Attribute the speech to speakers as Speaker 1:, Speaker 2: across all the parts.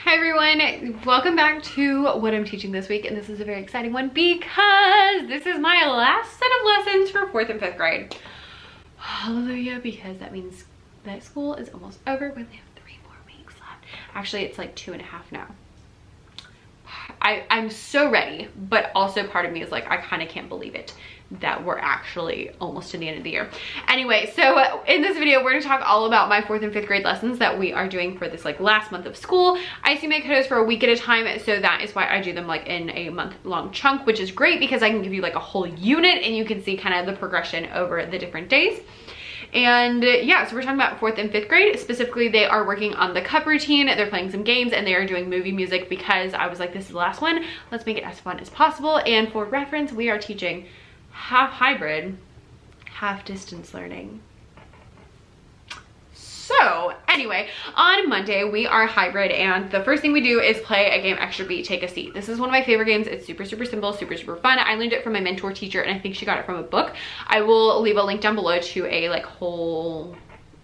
Speaker 1: Hi everyone, welcome back to what I'm teaching this week, and this is a very exciting one because this is my last set of lessons for 4th and 5th grade. Hallelujah, because that means that school is almost over. We only have 3 more weeks left. Actually, it's like 2.5 now. I'm so ready, but also part of me is like, I kind of can't believe it that we're actually almost to the end of the year. Anyway, so in this video, we're gonna talk all about my 4th and 5th grade lessons that we are doing for this like last month of school. I see my kiddos for a week at a time, so that is why I do them like in a month-long chunk, which is great because I can give you like a whole unit and you can see kind of the progression over the different days. And yeah, so we're talking about 4th and 5th grade. Specifically, they are working on the cup routine. They're playing some games and they are doing movie music because I was like, this is the last one. Let's make it as fun as possible. And for reference, we are teaching half hybrid, half distance learning. So anyway, on Monday we are hybrid, and the first thing we do is play a game, Extra Beat, Take a Seat. This is one of my favorite games. It's super simple, super fun. I learned it from my mentor teacher, and I think she got it from a book. I will leave a link down below to a like whole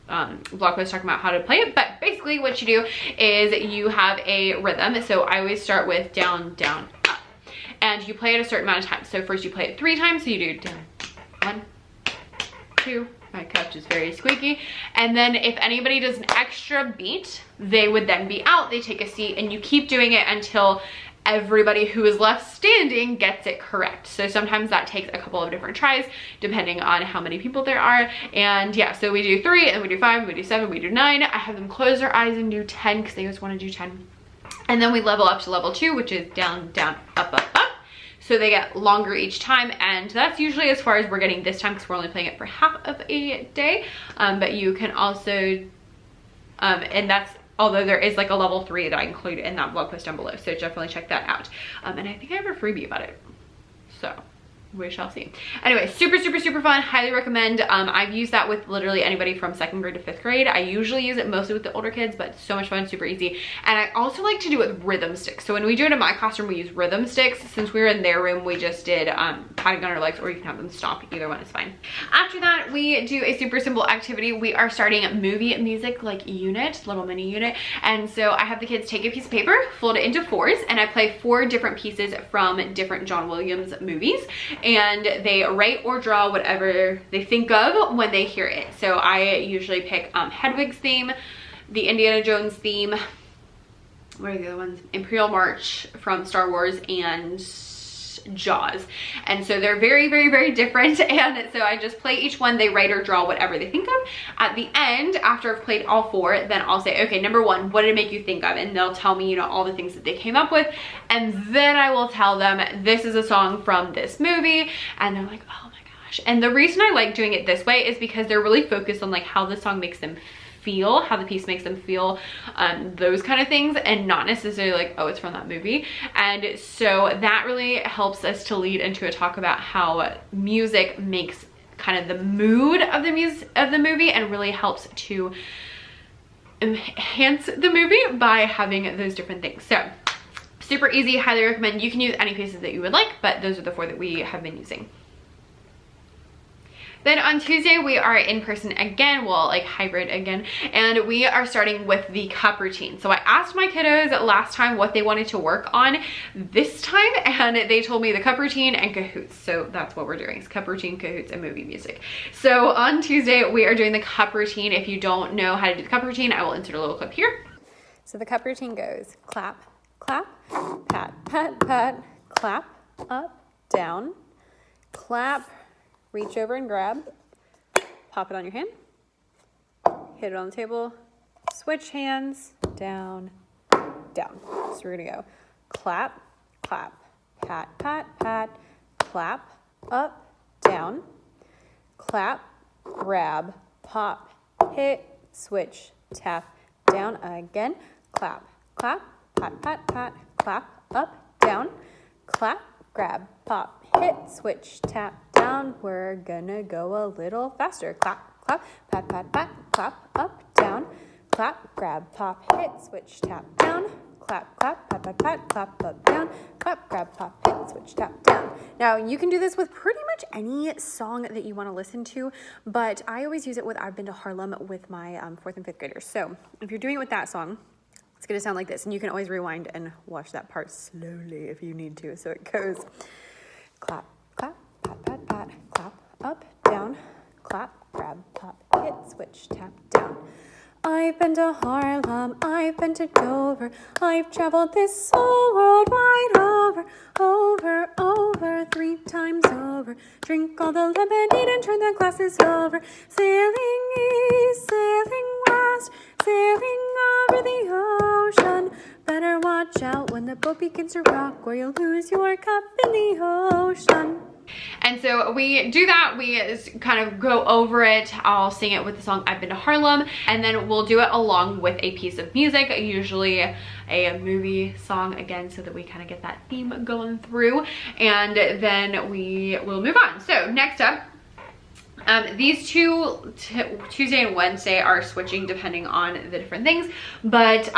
Speaker 1: blog post talking about how to play it. But basically what you do is you have a rhythm. So I always start with down, down, up, and you play it a certain amount of times. So first you play it 3 times. So you do down, 1, 2. My couch is very squeaky. And then if anybody does an extra beat, they would then be out. They take a seat, and you keep doing it until everybody who is left standing gets it correct. So sometimes that takes a couple of different tries depending on how many people there are. And yeah, so we do 3, and we do 5, we do 7, we do 9. I have them close their eyes and do 10 because they always want to do 10. And then we level up to level 2, which is down, down, up, up, up. So they get longer each time, and that's usually as far as we're getting this time because we're only playing it for half of a day. But you can also, and that's, although there is like a level 3 that I include in that blog post down below. So definitely check that out. And I think I have a freebie about it. So we shall see. Anyway, super fun. Highly recommend. I've used that with literally anybody from 2nd grade to 5th grade. I usually use it mostly with the older kids, but it's so much fun, super easy. And I also like to do it with rhythm sticks. So when we do it in my classroom, we use rhythm sticks. Since we were in their room, we just did patting on our legs, or you can have them stomp. Either one is fine. After that, we do a super simple activity. We are starting a movie music like unit, little mini unit. And so I have the kids take a piece of paper, fold it into 4s, and I play 4 different pieces from different John Williams movies. And they write or draw whatever they think of when they hear it. So I usually pick Hedwig's theme, the Indiana Jones theme, what are the other ones? Imperial March from Star Wars, and Jaws. And so they're very different, and so I just play each one. They write or draw whatever they think of. At the end, after I've played all 4, then I'll say, okay, number 1, what did it make you think of? And they'll tell me, you know, all the things that they came up with, and then I will tell them this is a song from this movie, and they're like, oh my gosh. And the reason I like doing it this way is because they're really focused on like how the song makes them feel, how the piece makes them feel, those kind of things, and not necessarily like, oh, it's from that movie. And so that really helps us to lead into a talk about how music makes kind of the mood of the movie and really helps to enhance the movie by having those different things. So super easy, highly recommend. You can use any pieces that you would like, but those are the 4 that we have been using. Then on Tuesday, we are in person again, well, like hybrid again, and we are starting with the cup routine. So I asked my kiddos last time what they wanted to work on this time, and they told me the cup routine and Cahoots. So that's what we're doing, is cup routine, Cahoots, and movie music. So on Tuesday, we are doing the cup routine. If you don't know how to do the cup routine, I will insert a little clip here.
Speaker 2: So the cup routine goes clap, clap, pat, pat, pat, clap, up, down, clap, reach over and grab, pop it on your hand, hit it on the table, switch hands, down, down. So we're gonna go clap, clap, pat, pat, pat, clap, up, down, clap, grab, pop, hit, switch, tap, down again, clap, clap, pat, pat, pat, clap, up, down, clap, grab, pop, hit, switch, tap, down. We're gonna go a little faster. Clap, clap, pat, pat, pat, clap, up, down, clap, grab, pop, hit, switch, tap, down, clap, clap, pat, pat, pat, clap, up, down, clap, grab, pop, hit, switch, tap, down. Now, you can do this with pretty much any song that you want to listen to, but I always use it with I've Been to Harlem with my 4th and 5th graders. So if you're doing it with that song, It's gonna sound like this, and you can always rewind and watch that part slowly if you need to. So it goes clap, clap, pat, pat, pat, clap, up, down, clap, grab, pop, hit, switch, tap, down. I've been to Harlem, I've been to Dover, I've traveled this whole world wide over, over, over, 3 times over. Drink all the lemonade and turn the glasses over. Sailing east, sailing west, sailing over the ocean. Better watch out when the boat begins to rock, or you'll lose your cup in the ocean.
Speaker 1: And so we do that, we kind of go over it. I'll sing it with the song I've Been to Harlem, and then we'll do it along with a piece of music, usually a movie song again, so that we kind of get that theme going through, and then we will move on. So next up, these two, Tuesday and Wednesday, are switching depending on the different things, but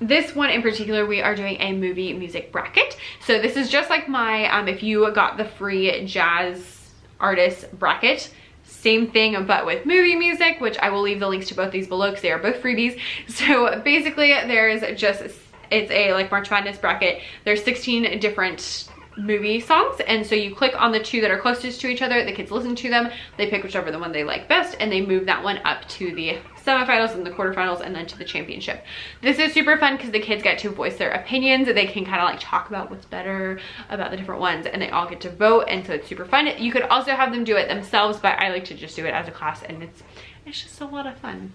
Speaker 1: this one in particular, we are doing a movie music bracket. So this is just like my, if you got the free jazz artist bracket, same thing, but with movie music, which I will leave the links to both these below because they are both freebies. So basically there's just, it's a like March Madness bracket. There's 16 different movie songs, and so you click on the 2 that are closest to each other, the kids listen to them, they pick whichever the one they like best, and they move that one up to the semifinals and the quarterfinals and then to the championship. This is super fun because the kids get to voice their opinions. They can kind of like talk about what's better about the different ones, and they all get to vote, and so it's super fun. You could also have them do it themselves, but I like to just do it as a class, and it's just a lot of fun.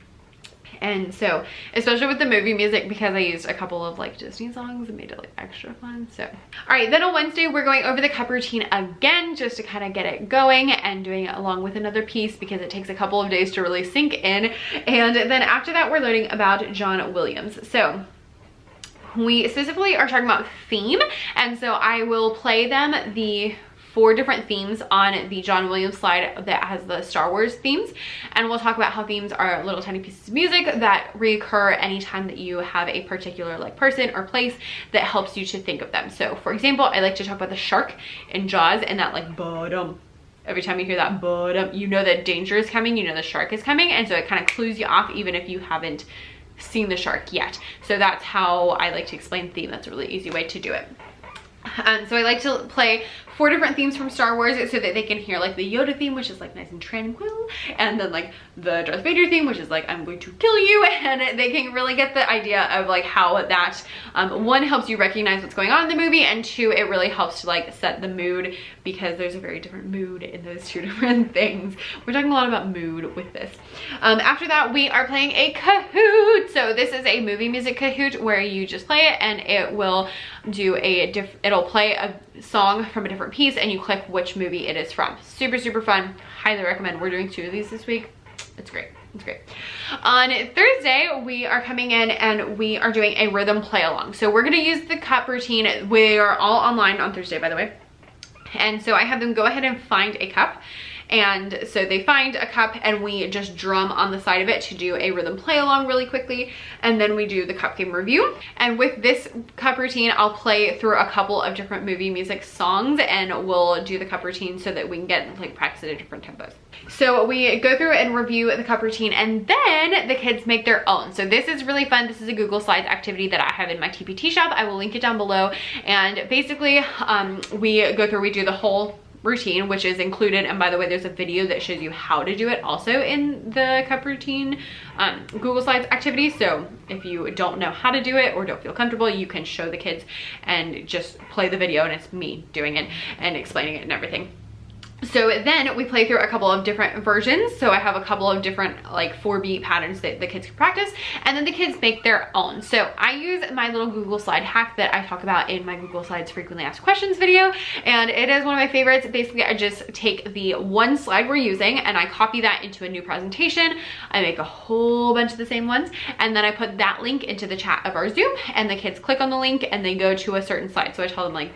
Speaker 1: And so, especially with the movie music, because I used a couple of like Disney songs, it made it like extra fun. So, all right, then on Wednesday, we're going over the cup routine again, just to kind of get it going and doing it along with another piece because it takes a couple of days to really sink in. And then after that, we're learning about John Williams. So we specifically are talking about theme. And so I will play them the 4 different themes on the John Williams slide that has the Star Wars themes, and we'll talk about how themes are little tiny pieces of music that recur anytime that you have a particular like person or place that helps you to think of them. So for example, I like to talk about the shark in Jaws, and that like bottom. Every time you hear that bottom, you know that danger is coming, you know the shark is coming, and so it kind of clues you off even if you haven't seen the shark yet. So that's how I like to explain theme. That's a really easy way to do it. So I like to play 4 different themes from Star Wars so that they can hear like the Yoda theme, which is like nice and tranquil, and then like the Darth Vader theme, which is like I'm going to kill you, and they can really get the idea of like how that 1 helps you recognize what's going on in the movie, and 2, it really helps to like set the mood because there's a very different mood in those 2 different things. We're talking a lot about mood with this. After that, we are playing a Kahoot. So this is a movie music Kahoot where you just play it and it will do it'll play a song from a different piece and you click which movie it is from. Super, super fun. Highly recommend. We're doing 2 of these this week. It's great. It's great. On Thursday, we are coming in and we are doing a rhythm play along. So we're going to use the cup routine. We are all online on Thursday, by the way. And so I have them go ahead and find a cup. And so they find a cup and we just drum on the side of it to do a rhythm play along really quickly. And then we do the cup game review. And with this cup routine, I'll play through a couple of different movie music songs and we'll do the cup routine so that we can get like practice at different tempos. So we go through and review the cup routine and then the kids make their own. So this is really fun. This is a Google Slides activity that I have in my TPT shop. I will link it down below. And basically we go through, we do the whole routine, which is included, and by the way, there's a video that shows you how to do it also in the cup routine Google Slides activity. So if you don't know how to do it or don't feel comfortable, you can show the kids and just play the video, and it's me doing it and explaining it and everything. So then we play through a couple of different versions. So I have a couple of different like 4-beat patterns that the kids can practice, and then the kids make their own. So I use my little Google slide hack that I talk about in my Google Slides frequently asked questions video, and it is one of my favorites. Basically, I just take the one slide we're using and I copy that into a new presentation. I make a whole bunch of the same ones, and then I put that link into the chat of our Zoom, and the kids click on the link and they go to a certain slide. So I tell them like,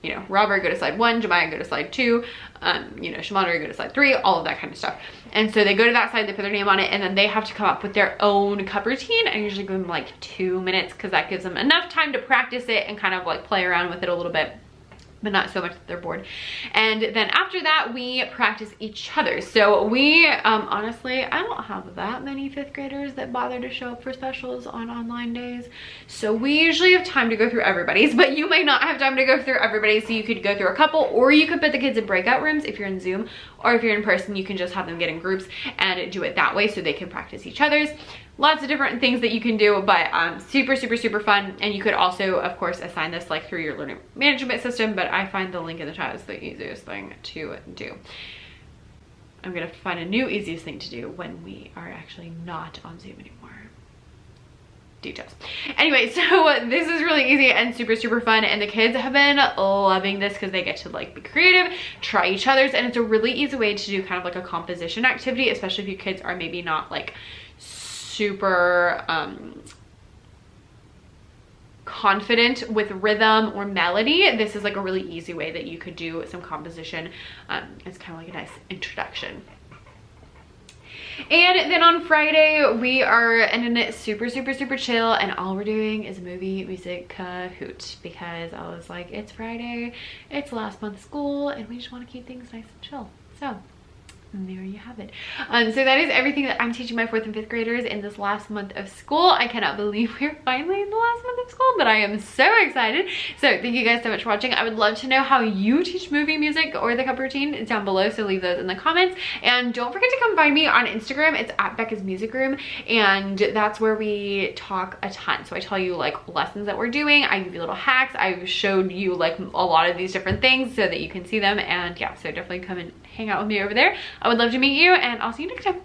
Speaker 1: you know, Robert, go to slide 1, Jemiah, go to slide 2, you know, Shamandra, go to slide 3, all of that kind of stuff. And so they go to that slide, they put their name on it, and then they have to come up with their own cup routine. I usually give them like 2 minutes because that gives them enough time to practice it and kind of like play around with it a little bit. but not so much that they're bored. And then after that, we practice each other. So we, honestly, I don't have that many 5th graders that bother to show up for specials on online days. So we usually have time to go through everybody's, but you might not have time to go through everybody's. So you could go through a couple, or you could put the kids in breakout rooms if you're in Zoom, or if you're in person, you can just have them get in groups and do it that way so they can practice each other's. Lots of different things that you can do, but super, super, super fun. And you could also, of course, assign this like through your learning management system, but I find the link in the chat is the easiest thing to do. I'm gonna find a new easiest thing to do when we are actually not on Zoom anymore. Details. Anyway, so this is really easy and super, super fun, and the kids have been loving this because they get to like be creative, try each other's, and it's a really easy way to do kind of like a composition activity, especially if your kids are maybe not like super confident with rhythm or melody. This is like a really easy way that you could do some composition. It's kind of like a nice introduction. And then on Friday, we are ending it super, super, super chill, and all we're doing is movie music Kahoot, because I was like, it's Friday, it's the last month of school, and we just want to keep things nice and chill. So there you have it. So that is everything that I'm teaching my 4th and 5th graders in this last month of school. I cannot believe we're finally in the last month of school, but I am so excited. So thank you guys so much for watching. I would love to know how you teach movie music or the cup routine down below, so leave those in the comments. And don't forget to come find me on Instagram. It's at Becca's Music Room, and that's where we talk a ton. So I tell you like lessons that we're doing, I give you little hacks, I showed you like a lot of these different things so that you can see them. And yeah, so definitely come and hang out with me over there. I would love to meet you, and I'll see you next time.